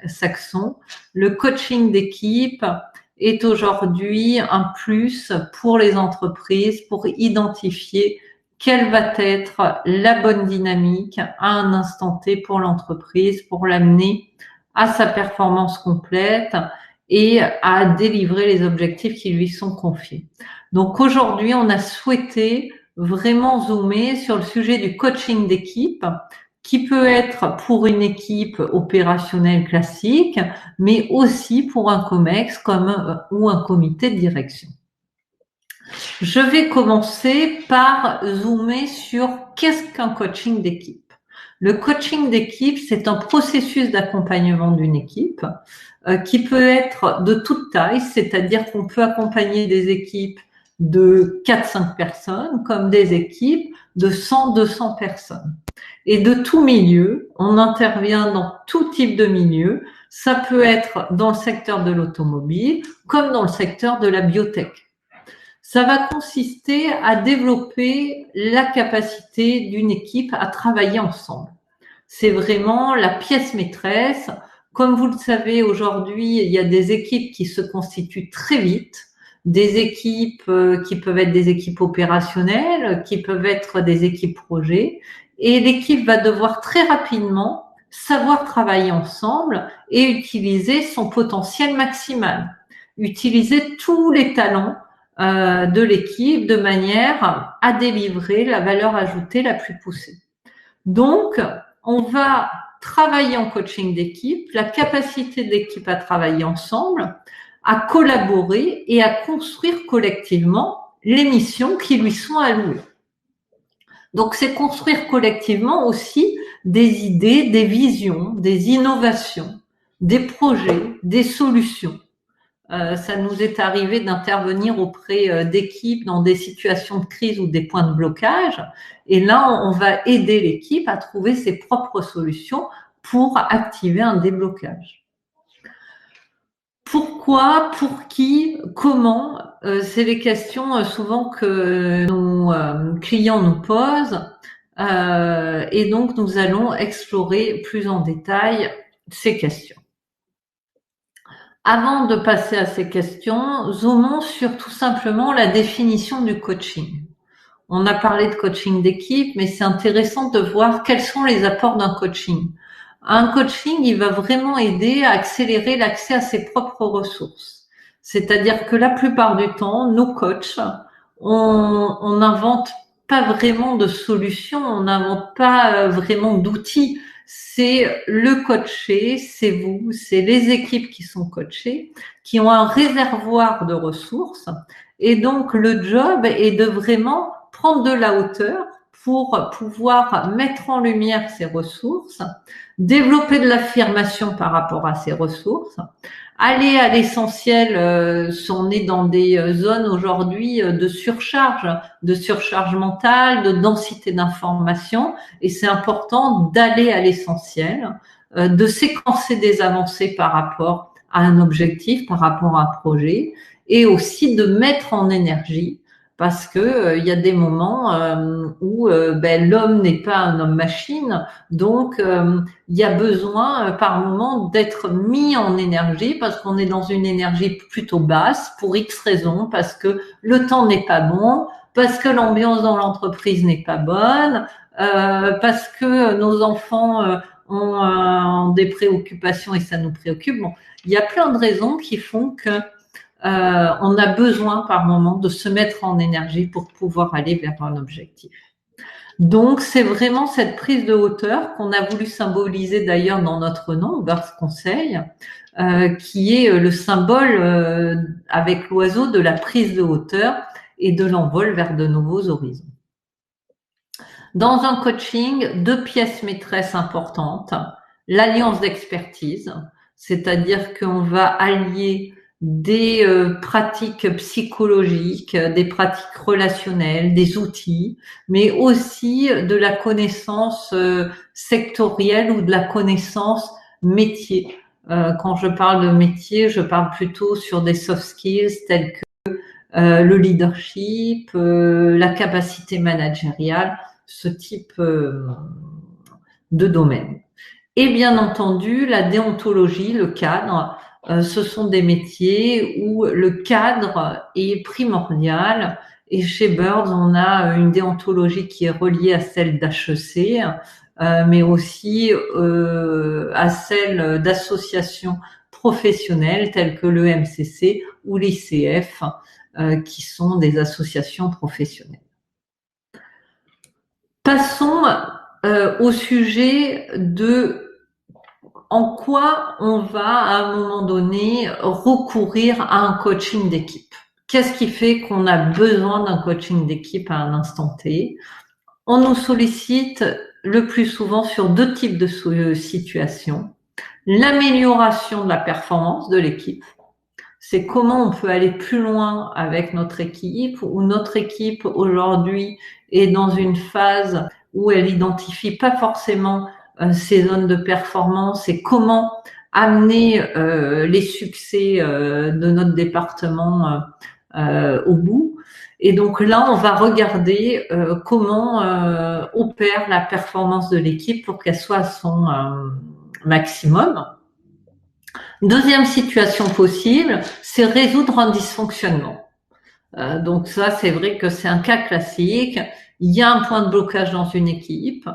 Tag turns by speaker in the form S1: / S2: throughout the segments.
S1: saxon, le coaching d'équipe est aujourd'hui un plus pour les entreprises pour identifier quelle va être la bonne dynamique à un instant T pour l'entreprise, pour l'amener à sa performance complète et à délivrer les objectifs qui lui sont confiés. Donc aujourd'hui, on a souhaité vraiment zoomer sur le sujet du coaching d'équipe, qui peut être pour une équipe opérationnelle classique, mais aussi pour un COMEX ou un comité de direction. Je vais commencer par zoomer sur qu'est-ce qu'un coaching d'équipe. Le coaching d'équipe, c'est un processus d'accompagnement d'une équipe qui peut être de toute taille, c'est-à-dire qu'on peut accompagner des équipes de 4-5 personnes comme des équipes de 100-200 personnes. Et de tout milieu, on intervient dans tout type de milieu. Ça peut être dans le secteur de l'automobile comme dans le secteur de la biotech. Ça va consister à développer la capacité d'une équipe à travailler ensemble. C'est vraiment la pièce maîtresse. Comme vous le savez, aujourd'hui, il y a des équipes qui se constituent très vite, des équipes qui peuvent être des équipes opérationnelles, qui peuvent être des équipes projets, et l'équipe va devoir très rapidement savoir travailler ensemble et utiliser son potentiel maximal, utiliser tous les talents de l'équipe de manière à délivrer la valeur ajoutée la plus poussée. Donc, on va travailler en coaching d'équipe, la capacité de l'équipe à travailler ensemble, à collaborer et à construire collectivement les missions qui lui sont allouées. Donc, c'est construire collectivement aussi des idées, des visions, des innovations, des projets, des solutions. Ça nous est arrivé d'intervenir auprès d'équipes dans des situations de crise ou des points de blocage. Et là, on va aider l'équipe à trouver ses propres solutions pour activer un déblocage. Pourquoi, pour qui, comment, c'est les questions souvent que nos clients nous posent. Et donc, nous allons explorer plus en détail ces questions. Avant de passer à ces questions, zoomons sur tout simplement la définition du coaching. On a parlé de coaching d'équipe, mais c'est intéressant de voir quels sont les apports d'un coaching. Un coaching, il va vraiment aider à accélérer l'accès à ses propres ressources. C'est-à-dire que la plupart du temps, nos coachs, on n'invente pas vraiment de solutions, on n'invente pas vraiment d'outils. C'est le coaché, c'est vous, c'est les équipes qui sont coachées, qui ont un réservoir de ressources. Et donc, le job est de vraiment prendre de la hauteur pour pouvoir mettre en lumière ces ressources, développer de l'affirmation par rapport à ces ressources, aller à l'essentiel. On est dans des zones aujourd'hui de surcharge mentale, de densité d'information, et c'est important d'aller à l'essentiel, de séquencer des avancées par rapport à un objectif, par rapport à un projet, et aussi de mettre en énergie, parce que il y a des moments où l'homme n'est pas un homme-machine, donc il y a besoin par moment d'être mis en énergie, parce qu'on est dans une énergie plutôt basse pour X raisons, parce que le temps n'est pas bon, parce que l'ambiance dans l'entreprise n'est pas bonne, parce que nos enfants ont des préoccupations et ça nous préoccupe. Bon, il y a plein de raisons qui font que on a besoin par moment de se mettre en énergie pour pouvoir aller vers un objectif. Donc, c'est vraiment cette prise de hauteur qu'on a voulu symboliser d'ailleurs dans notre nom, Birth Conseil, qui est le symbole avec l'oiseau de la prise de hauteur et de l'envol vers de nouveaux horizons. Dans un coaching, 2 pièces maîtresses importantes, l'alliance d'expertise, c'est-à-dire qu'on va allier des pratiques psychologiques, des pratiques relationnelles, des outils, mais aussi de la connaissance sectorielle ou de la connaissance métier. Quand je parle de métier, je parle plutôt sur des soft skills tels que le leadership, la capacité managériale, ce type de domaine. Et bien entendu, la déontologie, le cadre, ce sont des métiers où le cadre est primordial. Et chez Birds, on a une déontologie qui est reliée à celle d'HEC, mais aussi à celle d'associations professionnelles telles que le MCC ou l'ICF, qui sont des associations professionnelles. Passons au sujet de en quoi on va à un moment donné recourir à un coaching d'équipe. Qu'est-ce qui fait qu'on a besoin d'un coaching d'équipe à un instant T? On nous sollicite le plus souvent sur deux types de situations. L'amélioration de la performance de l'équipe. C'est comment on peut aller plus loin avec notre équipe, ou notre équipe aujourd'hui est dans une phase où elle identifie pas forcément ses zones de performance et comment amener les succès de notre département au bout. Et donc là, on va regarder comment opère la performance de l'équipe pour qu'elle soit à son maximum. Deuxième situation possible, c'est résoudre un dysfonctionnement. Donc ça, c'est vrai que c'est un cas classique. Il y a un point de blocage dans une équipe,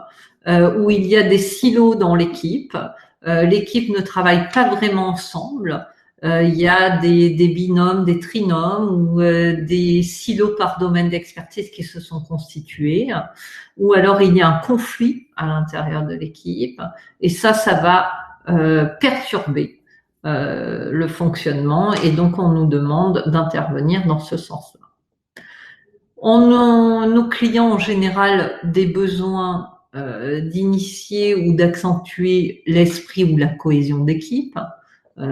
S1: où il y a des silos dans l'équipe. L'équipe ne travaille pas vraiment ensemble. Il y a des binômes, des trinômes ou des silos par domaine d'expertise qui se sont constitués. Ou alors il y a un conflit à l'intérieur de l'équipe. Et ça va perturber le fonctionnement, et donc on nous demande d'intervenir dans ce sens-là. Nos clients en général des besoins d'initier ou d'accentuer l'esprit ou la cohésion d'équipe.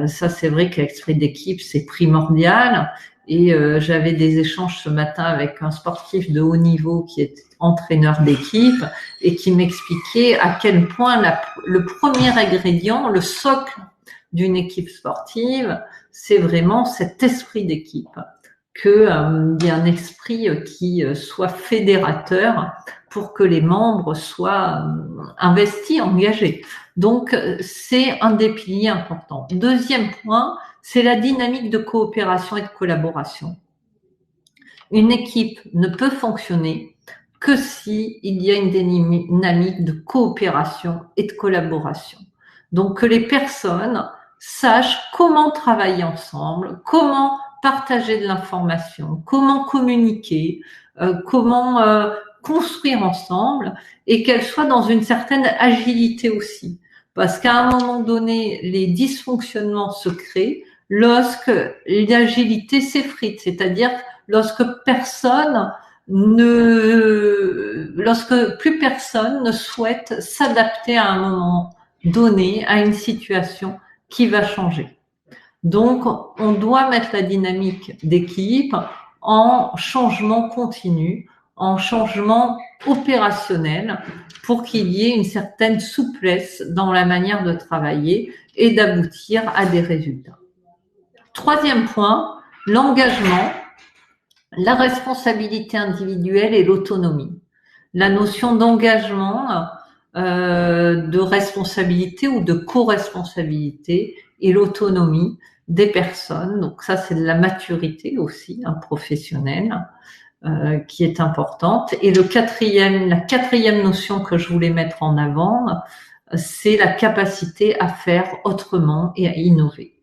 S1: Ça, c'est vrai que l'esprit d'équipe, c'est primordial. Et j'avais des échanges ce matin avec un sportif de haut niveau qui est entraîneur d'équipe et qui m'expliquait à quel point le premier ingrédient, le socle d'une équipe sportive, c'est vraiment cet esprit d'équipe, qu'il y ait un esprit qui soit fédérateur pour que les membres soient investis, engagés. Donc, c'est un des piliers importants. Deuxième point, c'est la dynamique de coopération et de collaboration. Une équipe ne peut fonctionner que si il y a une dynamique de coopération et de collaboration. Donc, que les personnes sachent comment travailler ensemble, comment partager de l'information, comment communiquer, comment construire ensemble, et qu'elles soient dans une certaine agilité aussi. Parce qu'à un moment donné, les dysfonctionnements se créent lorsque l'agilité s'effrite, c'est-à-dire lorsque plus personne ne souhaite s'adapter à un moment donné, à une situation qui va changer. Donc, on doit mettre la dynamique d'équipe en changement continu, en changement opérationnel, pour qu'il y ait une certaine souplesse dans la manière de travailler et d'aboutir à des résultats. Troisième point, l'engagement, la responsabilité individuelle et l'autonomie. La notion d'engagement, de responsabilité ou de co-responsabilité, et l'autonomie des personnes. Donc ça, c'est de la maturité aussi, professionnelle, qui est importante. Et la quatrième notion que je voulais mettre en avant, c'est la capacité à faire autrement et à innover.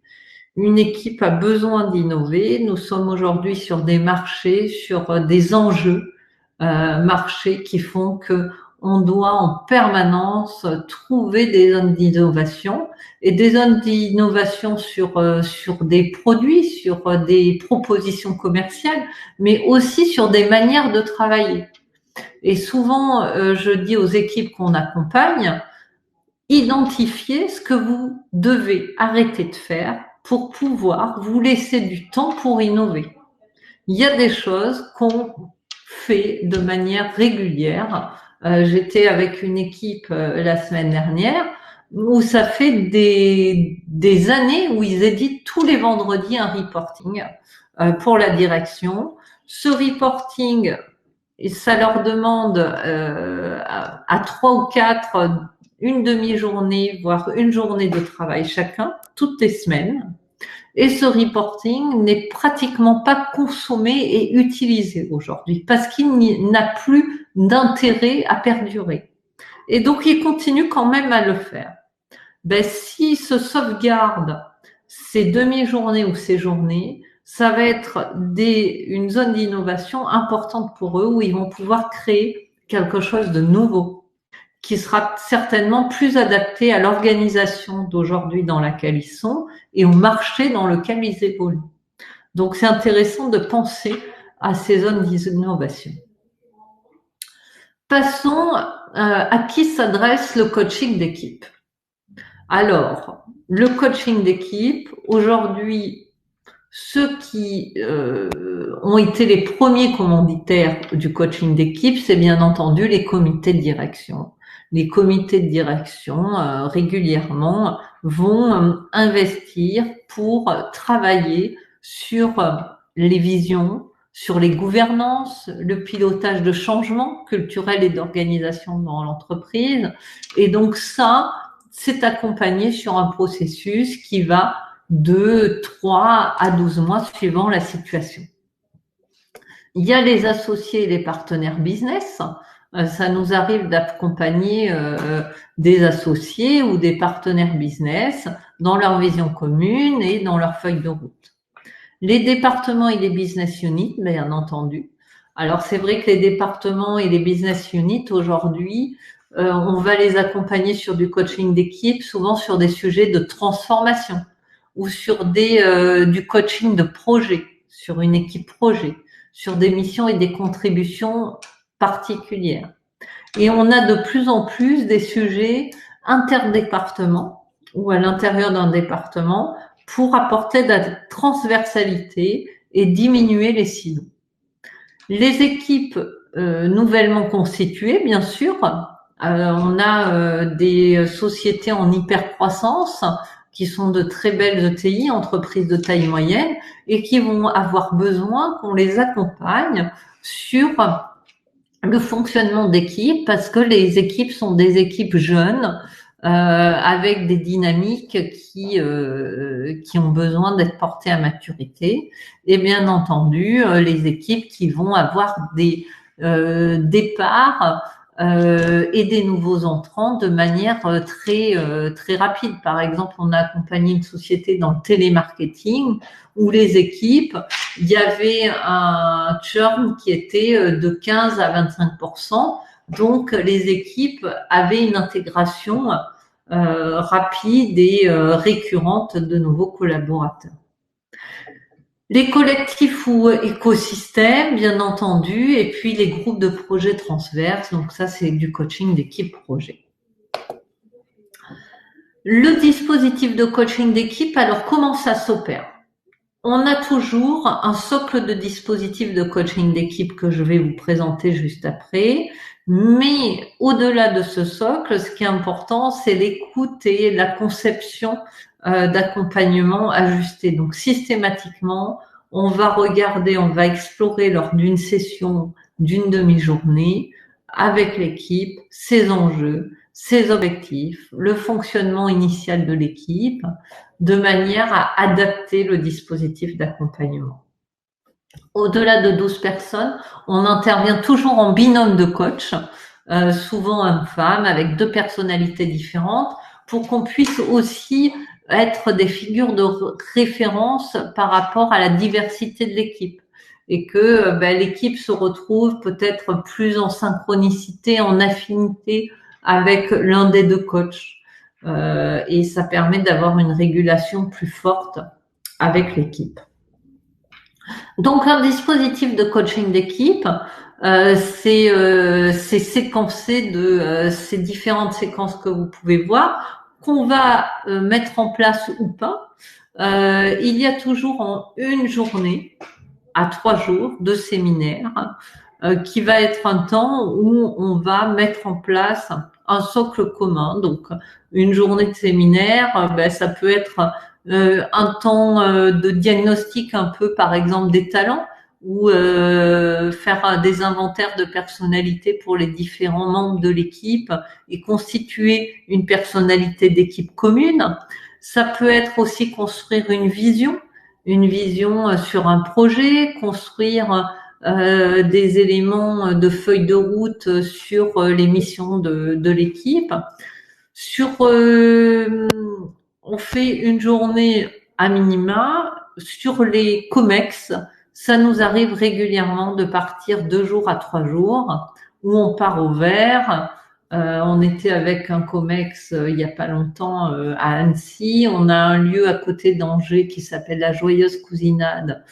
S1: Une équipe a besoin d'innover. Nous sommes aujourd'hui sur des marchés, sur des enjeux marchés qui font que on doit en permanence trouver des zones d'innovation, et des zones d'innovation sur des produits, sur des propositions commerciales, mais aussi sur des manières de travailler. Et souvent, je dis aux équipes qu'on accompagne, identifiez ce que vous devez arrêter de faire pour pouvoir vous laisser du temps pour innover. Il y a des choses qu'on fait de manière régulière. J'étais avec une équipe la semaine dernière où ça fait des années où ils éditent tous les vendredis un reporting pour la direction. Ce reporting, ça leur demande à 3 ou 4 une demi-journée, voire une journée de travail chacun, toutes les semaines. Et ce reporting n'est pratiquement pas consommé et utilisé aujourd'hui parce qu'il n'a plus d'intérêt à perdurer. Et donc, il continue quand même à le faire. Ben, s'il se sauvegarde ces demi-journées ou ces journées, ça va être une zone d'innovation importante pour eux où ils vont pouvoir créer quelque chose de nouveau qui sera certainement plus adapté à l'organisation d'aujourd'hui dans laquelle ils sont et au marché dans lequel ils évoluent. Donc, c'est intéressant de penser à ces zones d'innovation. Passons à qui s'adresse le coaching d'équipe. Alors, le coaching d'équipe, aujourd'hui, ceux qui ont été les premiers commanditaires du coaching d'équipe, c'est bien entendu les comités de direction. Les comités de direction, régulièrement, vont investir pour travailler sur les visions, sur les gouvernances, le pilotage de changements culturels et d'organisation dans l'entreprise. Et donc ça, c'est accompagné sur un processus qui va de 3 à 12 mois suivant la situation. Il y a les associés et les partenaires business. Ça nous arrive d'accompagner des associés ou des partenaires business dans leur vision commune et dans leur feuille de route. Les départements et les business units, bien entendu. Alors, c'est vrai que les départements et les business units, aujourd'hui, on va les accompagner sur du coaching d'équipe, souvent sur des sujets de transformation ou sur du coaching de projet, sur une équipe projet, sur des missions et des contributions particulières. Et on a de plus en plus des sujets interdépartements ou à l'intérieur d'un département pour apporter de la transversalité et diminuer les silos. Les équipes nouvellement constituées, bien sûr, on a des sociétés en hypercroissance qui sont de très belles ETI, entreprises de taille moyenne, et qui vont avoir besoin qu'on les accompagne sur le fonctionnement d'équipe, parce que les équipes sont des équipes jeunes, avec des dynamiques qui ont besoin d'être portées à maturité, et bien entendu les équipes qui vont avoir des départs et des nouveaux entrants de manière très rapide. Par exemple, on a accompagné une société dans le télémarketing où les équipes, il y avait un churn qui était de 15 à 25%. Donc, les équipes avaient une intégration rapide et récurrente de nouveaux collaborateurs. Les collectifs ou écosystèmes, bien entendu, et puis les groupes de projets transverses. Donc ça, c'est du coaching d'équipe projet. Le dispositif de coaching d'équipe, alors comment ça s'opère ? On a toujours un socle de dispositifs de coaching d'équipe que je vais vous présenter juste après. Mais au-delà de ce socle, ce qui est important, c'est l'écoute et la conception d'accompagnement ajusté. Donc systématiquement, on va explorer lors d'une session, d'une demi-journée, avec l'équipe, ses enjeux, ses objectifs, le fonctionnement initial de l'équipe, de manière à adapter le dispositif d'accompagnement. Au-delà de 12 personnes, on intervient toujours en binôme de coach, souvent homme-femme, avec 2 personnalités différentes, pour qu'on puisse aussi être des figures de référence par rapport à la diversité de l'équipe et que l'équipe se retrouve peut-être plus en synchronicité, en affinité avec l'un des 2 coachs. Et ça permet d'avoir une régulation plus forte avec l'équipe. Donc, un dispositif de coaching d'équipe, c'est séquencé de ces différentes séquences que vous pouvez voir, qu'on va mettre en place ou pas. Il y a toujours en une journée à 3 jours de séminaire qui va être un temps où on va mettre en place un socle commun. Donc, une journée de séminaire, ça peut être un temps de diagnostic un peu, par exemple, des talents, ou faire des inventaires de personnalité pour les différents membres de l'équipe et constituer une personnalité d'équipe commune. Ça peut être aussi construire une vision sur un projet, construire des éléments de feuille de route sur les missions de l'équipe. On fait une journée à minima sur les COMEX. Ça nous arrive régulièrement de partir 2 jours à 3 jours où on part au vert. On était avec un COMEX il y a pas longtemps à Annecy. On a un lieu à côté d'Angers qui s'appelle la Joyeuse Cousinade,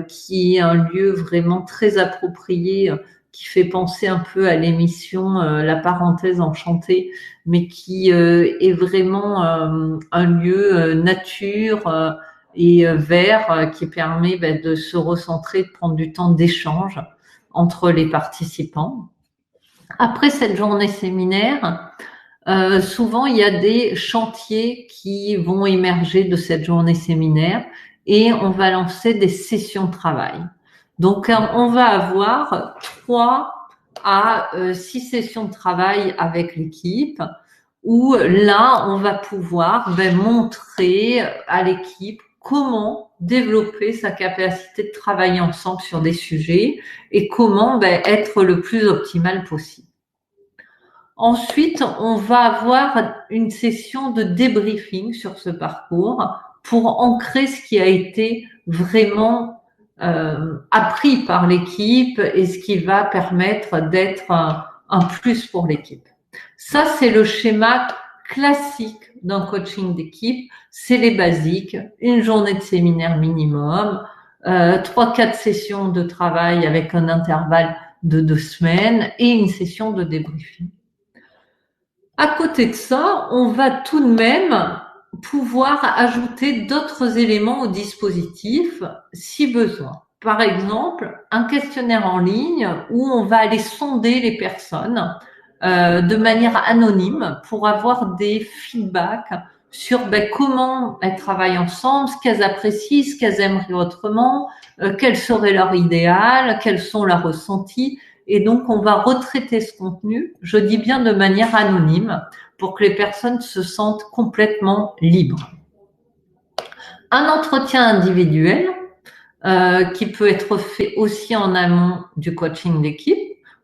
S1: qui est un lieu vraiment très approprié, qui fait penser un peu à l'émission La Parenthèse Enchantée, mais qui est vraiment un lieu nature et vert qui permet de se recentrer, de prendre du temps d'échange entre les participants. Après cette journée séminaire, souvent il y a des chantiers qui vont émerger de cette journée séminaire et on va lancer des sessions de travail. Donc on va avoir 3 à 6 sessions de travail avec l'équipe où là on va pouvoir montrer à l'équipe comment développer sa capacité de travailler ensemble sur des sujets et comment être le plus optimal possible. Ensuite, on va avoir une session de débriefing sur ce parcours pour ancrer ce qui a été vraiment appris par l'équipe et ce qui va permettre d'être un plus pour l'équipe. Ça, c'est le schéma classique d'un coaching d'équipe. C'est les basiques, une journée de séminaire minimum, 3-4 sessions de travail avec un intervalle de 2 semaines et une session de débriefing. À côté de ça, on va tout de même pouvoir ajouter d'autres éléments au dispositif si besoin. Par exemple, un questionnaire en ligne où on va aller sonder les personnes de manière anonyme pour avoir des feedbacks sur comment elles travaillent ensemble, ce qu'elles apprécient, ce qu'elles aimeraient autrement, quel serait leur idéal, quels sont leurs ressentis. Et donc, on va retraiter ce contenu, je dis bien de manière anonyme, pour que les personnes se sentent complètement libres. Un entretien individuel qui peut être fait aussi en amont du coaching d'équipe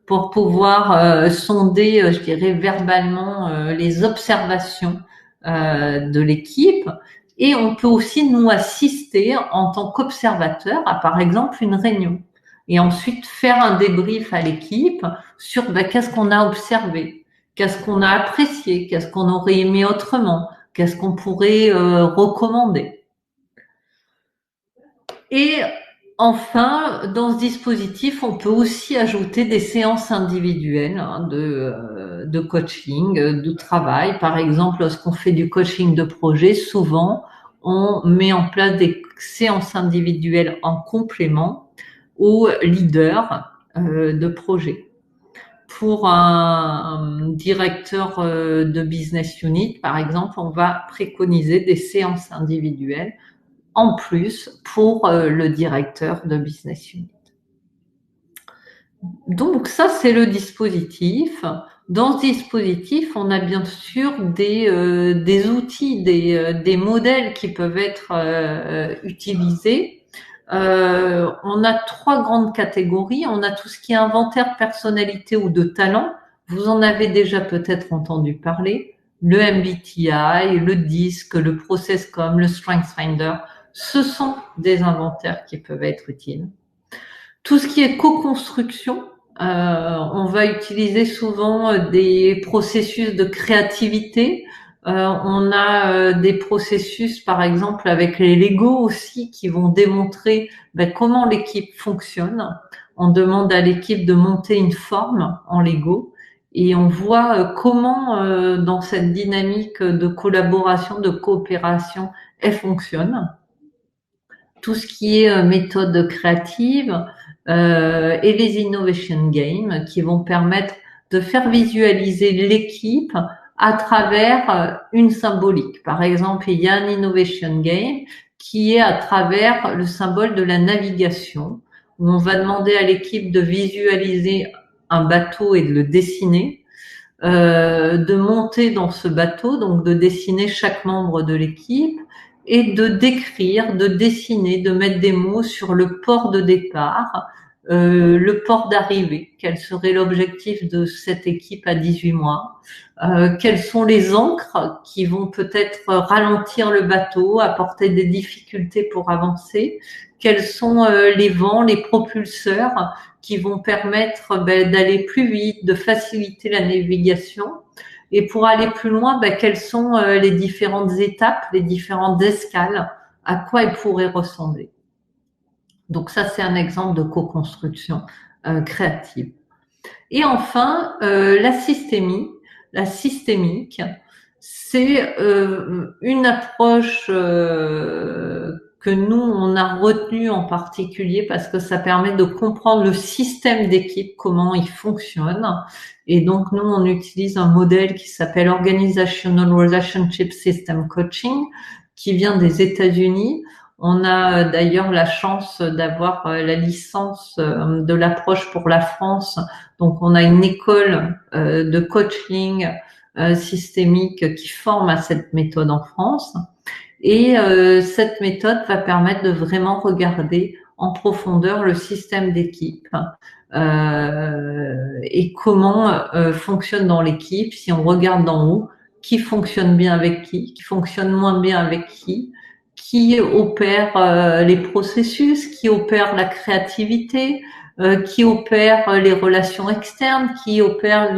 S1: pour pouvoir sonder, je dirais, verbalement les observations de l'équipe. Et on peut aussi nous assister en tant qu'observateur à, par exemple, une réunion. Et ensuite faire un débrief à l'équipe sur qu'est-ce qu'on a observé, qu'est-ce qu'on a apprécié, qu'est-ce qu'on aurait aimé autrement, qu'est-ce qu'on pourrait recommander. Et enfin, dans ce dispositif, on peut aussi ajouter des séances individuelles de coaching, de travail. Par exemple, lorsqu'on fait du coaching de projet, souvent, on met en place des séances individuelles en complément aux leaders de projet. Pour un directeur de business unit, par exemple, on va préconiser des séances individuelles en plus pour le directeur de business unit. Donc ça, c'est le dispositif. Dans ce dispositif, on a bien sûr des outils, des modèles qui peuvent être utilisés. On a 3 grandes catégories. On a tout ce qui est inventaire, personnalité ou de talent. Vous en avez déjà peut-être entendu parler. Le MBTI, le DISC, le ProcessCom, le StrengthsFinder. Ce sont des inventaires qui peuvent être utiles. Tout ce qui est co-construction, on va utiliser souvent des processus de créativité. On a des processus, par exemple, avec les Lego aussi, qui vont démontrer comment l'équipe fonctionne. On demande à l'équipe de monter une forme en Lego et on voit comment, dans cette dynamique de collaboration, de coopération, elle fonctionne. Tout ce qui est méthode créative et les innovation games qui vont permettre de faire visualiser l'équipe à travers une symbolique. Par exemple, il y a un innovation game qui est à travers le symbole de la navigation. où on va demander à l'équipe de visualiser un bateau et de le dessiner, de monter dans ce bateau, donc de dessiner chaque membre de l'équipe et de décrire, de dessiner, de mettre des mots sur le port de départ, le port d'arrivée, quel serait l'objectif de cette équipe à 18 mois, quelles sont les ancres qui vont peut-être ralentir le bateau, apporter des difficultés pour avancer, quels sont les vents, les propulseurs qui vont permettre d'aller plus vite, de faciliter la navigation. Et pour aller plus loin, quelles sont les différentes étapes, les différentes escales, à quoi elles pourraient ressembler. Donc ça, c'est un exemple de co-construction créative. Et enfin, la systémie. La systémique, c'est une approche que nous, on a retenue en particulier parce que ça permet de comprendre le système d'équipe, comment il fonctionne. Et donc, nous, on utilise un modèle qui s'appelle Organizational Relationship System Coaching, qui vient des États-Unis. On a d'ailleurs la chance d'avoir la licence de l'approche pour la France. Donc, on a une école de coaching systémique qui forme à cette méthode en France. Et cette méthode va permettre de vraiment regarder en profondeur le système d'équipe et comment fonctionne dans l'équipe. Si on regarde d'en haut, qui fonctionne bien avec qui fonctionne moins bien avec qui opère les processus, qui opère la créativité, qui opère les relations externes, qui opère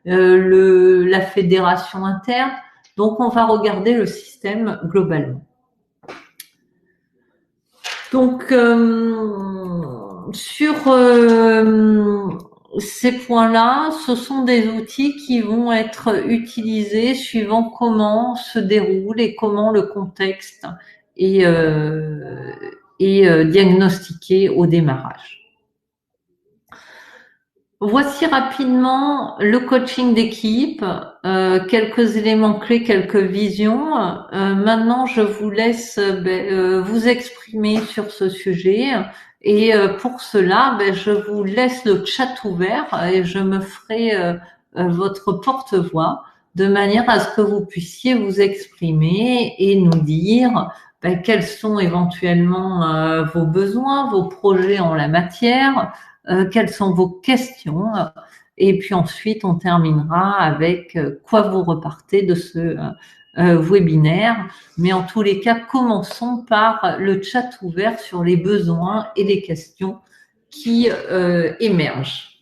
S1: la fédération interne. Donc, on va regarder le système globalement. Donc, sur ces points-là, ce sont des outils qui vont être utilisés suivant comment se déroule et comment le contexte est diagnostiqué au démarrage. Voici rapidement le coaching d'équipe, quelques éléments clés, quelques visions. Maintenant, je vous laisse vous exprimer sur ce sujet. Et pour cela, je vous laisse le chat ouvert et je me ferai votre porte-voix de manière à ce que vous puissiez vous exprimer et nous dire quels sont éventuellement vos besoins, vos projets en la matière, quelles sont vos questions, et puis ensuite on terminera avec quoi vous repartez de ce webinaire. Mais en tous les cas, commençons par le chat ouvert sur les besoins et les questions qui émergent.